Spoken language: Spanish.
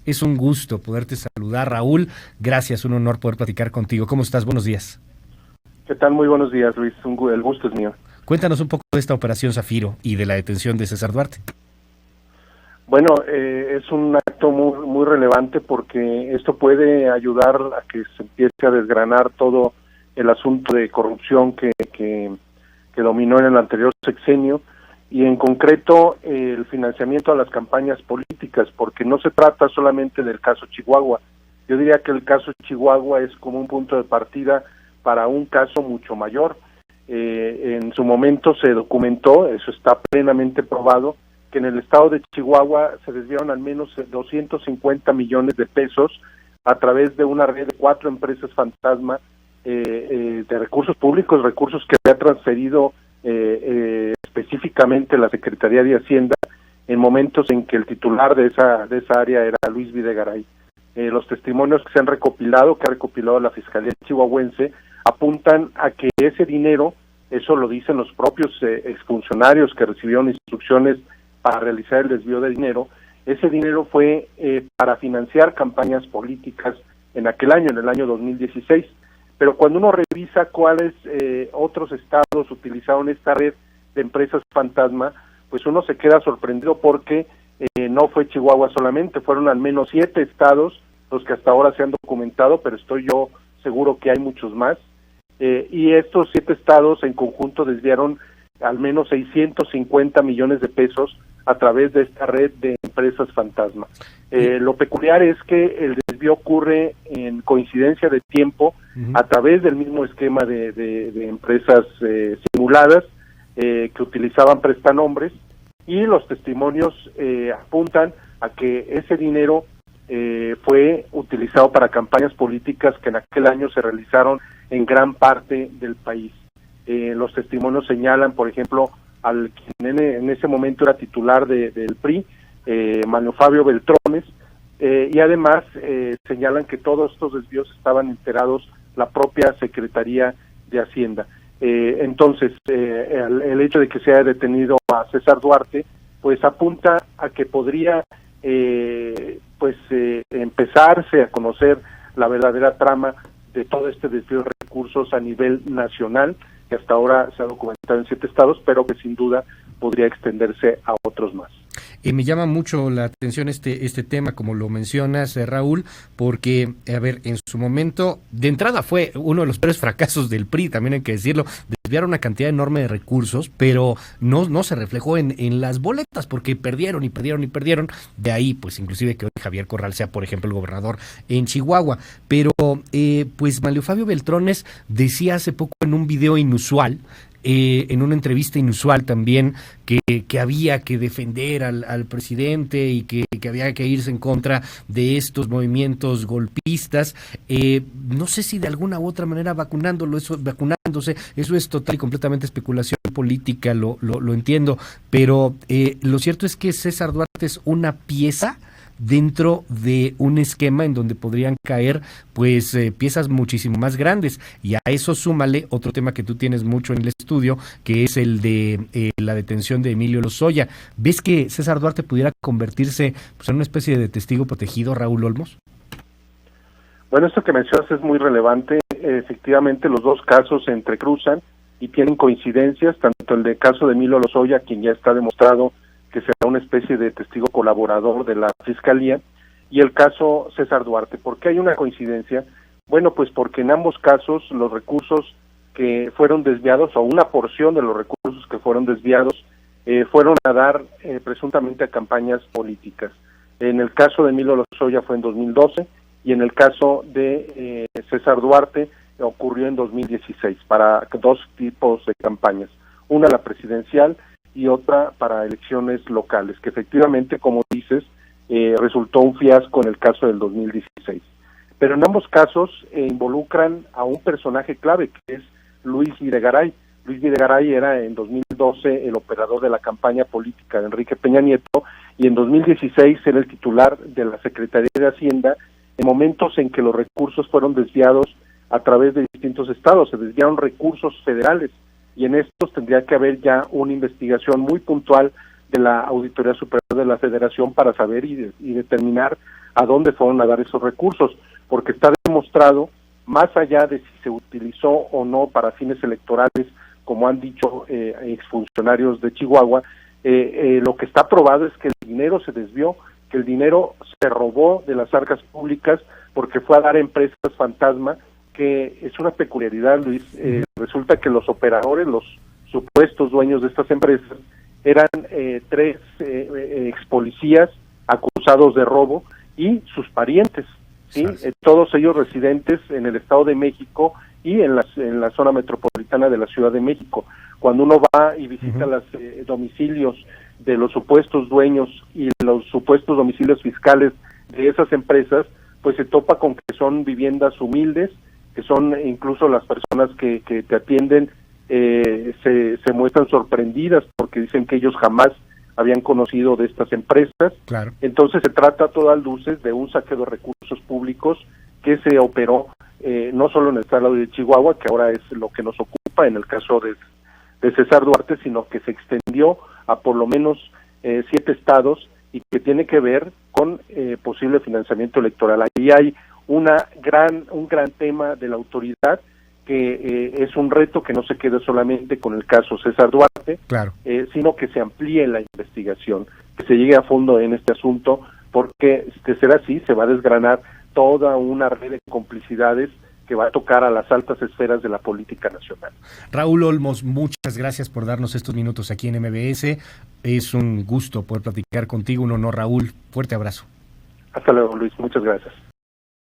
Es un gusto poderte saludar, Raúl. Gracias, un honor poder platicar contigo. ¿Cómo estás? Buenos días. ¿Qué tal? Muy buenos días, Luis. El gusto es mío. Cuéntanos un poco de esta operación Zafiro y de la detención de César Duarte. Bueno, es un acto muy relevante porque esto puede ayudar a que se empiece a desgranar todo el asunto de corrupción que dominó en el anterior sexenio, y en concreto el financiamiento a las campañas políticas, porque no se trata solamente del caso Chihuahua. Yo diría que el caso Chihuahua es como un punto de partida para un caso mucho mayor. En su momento se documentó, eso está plenamente probado, que en el estado de Chihuahua se desviaron al menos 250 millones de pesos a través de una red de 4 empresas fantasma de recursos públicos, recursos que había transferido específicamente la Secretaría de Hacienda en momentos en que el titular de esa área era Luis Videgaray. Los testimonios que se han recopilado, que ha recopilado la Fiscalía Chihuahuense, apuntan a que ese dinero, eso lo dicen los propios exfuncionarios que recibieron instrucciones para realizar el desvío de dinero, ese dinero fue para financiar campañas políticas en aquel año, en el año 2016. Pero cuando uno revisa cuáles otros estados utilizaron esta red de empresas fantasma, pues uno se queda sorprendido porque no fue Chihuahua solamente, fueron al menos 7 estados los que hasta ahora se han documentado, pero estoy yo seguro que hay muchos más, y estos 7 estados en conjunto desviaron al menos 650 millones de pesos a través de esta red de empresas fantasma. Lo peculiar es que el desvío ocurre en coincidencia de tiempo a través del mismo esquema de empresas simuladas que utilizaban prestanombres, y los testimonios apuntan a que ese dinero fue utilizado para campañas políticas que en aquel año se realizaron en gran parte del país. Los testimonios señalan, por ejemplo, al quien en ese momento era titular del PRI, Manuel Fabio Beltrones, y además señalan que todos estos desvíos estaban enterados la propia Secretaría de Hacienda. Entonces, el hecho de que se haya detenido a César Duarte, pues apunta a que podría empezarse a conocer la verdadera trama de todo este desvío de recursos a nivel nacional, que hasta ahora se ha documentado en 7 estados, pero que sin duda podría extenderse a otros más. Me llama mucho la atención este tema, como lo mencionas, Raúl, porque, a ver, en su momento, de entrada fue uno de los peores fracasos del PRI, también hay que decirlo, desviaron una cantidad enorme de recursos, pero no se reflejó en las boletas, porque perdieron, de ahí, pues, inclusive que hoy Javier Corral sea, por ejemplo, el gobernador en Chihuahua, pero, pues, Manuel Fabio Beltrones decía hace poco en un video inusual, en una entrevista inusual también, que había que defender al presidente y que había que irse en contra de estos movimientos golpistas. No sé si de alguna u otra manera vacunándose, eso es total y completamente especulación política, lo entiendo, pero lo cierto es que César Duarte es una pieza dentro de un esquema en donde podrían caer pues piezas muchísimo más grandes, y a eso súmale otro tema que tú tienes mucho en el estudio, que es el de la detención de Emilio Lozoya. ¿Ves que César Duarte pudiera convertirse pues en una especie de testigo protegido, Raúl Olmos? Bueno, esto que mencionas es muy relevante. Efectivamente, los dos casos se entrecruzan y tienen coincidencias, tanto el de caso de Emilio Lozoya, quien ya está demostrado que será una especie de testigo colaborador de la Fiscalía, y el caso César Duarte. ¿Por qué hay una coincidencia? Bueno, pues porque en ambos casos los recursos que fueron desviados, o una porción de los recursos que fueron desviados, fueron a dar presuntamente a campañas políticas. En el caso de Emilio Lozoya fue en 2012, y en el caso de César Duarte ocurrió en 2016, para 2 tipos de campañas, una la presidencial y otra para elecciones locales, que efectivamente, como dices, resultó un fiasco en el caso del 2016. Pero en ambos casos involucran a un personaje clave, que es Luis Videgaray. Luis Videgaray era en 2012 el operador de la campaña política de Enrique Peña Nieto, y en 2016 era el titular de la Secretaría de Hacienda, en momentos en que los recursos fueron desviados a través de distintos estados, se desviaron recursos federales, y en estos tendría que haber ya una investigación muy puntual de la Auditoría Superior de la Federación para saber y determinar a dónde fueron a dar esos recursos, porque está demostrado, más allá de si se utilizó o no para fines electorales, como han dicho exfuncionarios de Chihuahua, lo que está probado es que el dinero se desvió, que el dinero se robó de las arcas públicas porque fue a dar a empresas fantasma, que es una peculiaridad, Luis. Resulta que los operadores, los supuestos dueños de estas empresas, eran 3 ex policías acusados de robo y sus parientes, ¿sí? Todos ellos residentes en el Estado de México y en la zona metropolitana de la Ciudad de México. Cuando uno va y visita los domicilios de los supuestos dueños y los supuestos domicilios fiscales de esas empresas, pues se topa con que son viviendas humildes, que son incluso las personas que te atienden se muestran sorprendidas porque dicen que ellos jamás habían conocido de estas empresas. Claro. Entonces se trata a todas luces de un saqueo de recursos públicos que se operó no solo en el estado de Chihuahua, que ahora es lo que nos ocupa en el caso de César Duarte, sino que se extendió a por lo menos 7 estados y que tiene que ver con posible financiamiento electoral. Ahí hay un gran tema de la autoridad, que es un reto que no se quede solamente con el caso César Duarte, claro, sino que se amplíe la investigación, que se llegue a fondo en este asunto, porque de ser así se va a desgranar toda una red de complicidades que va a tocar a las altas esferas de la política nacional. Raúl Olmos, muchas gracias por darnos estos minutos aquí en MBS. Es un gusto poder platicar contigo, un honor, Raúl. Fuerte abrazo. Hasta luego, Luis. Muchas gracias.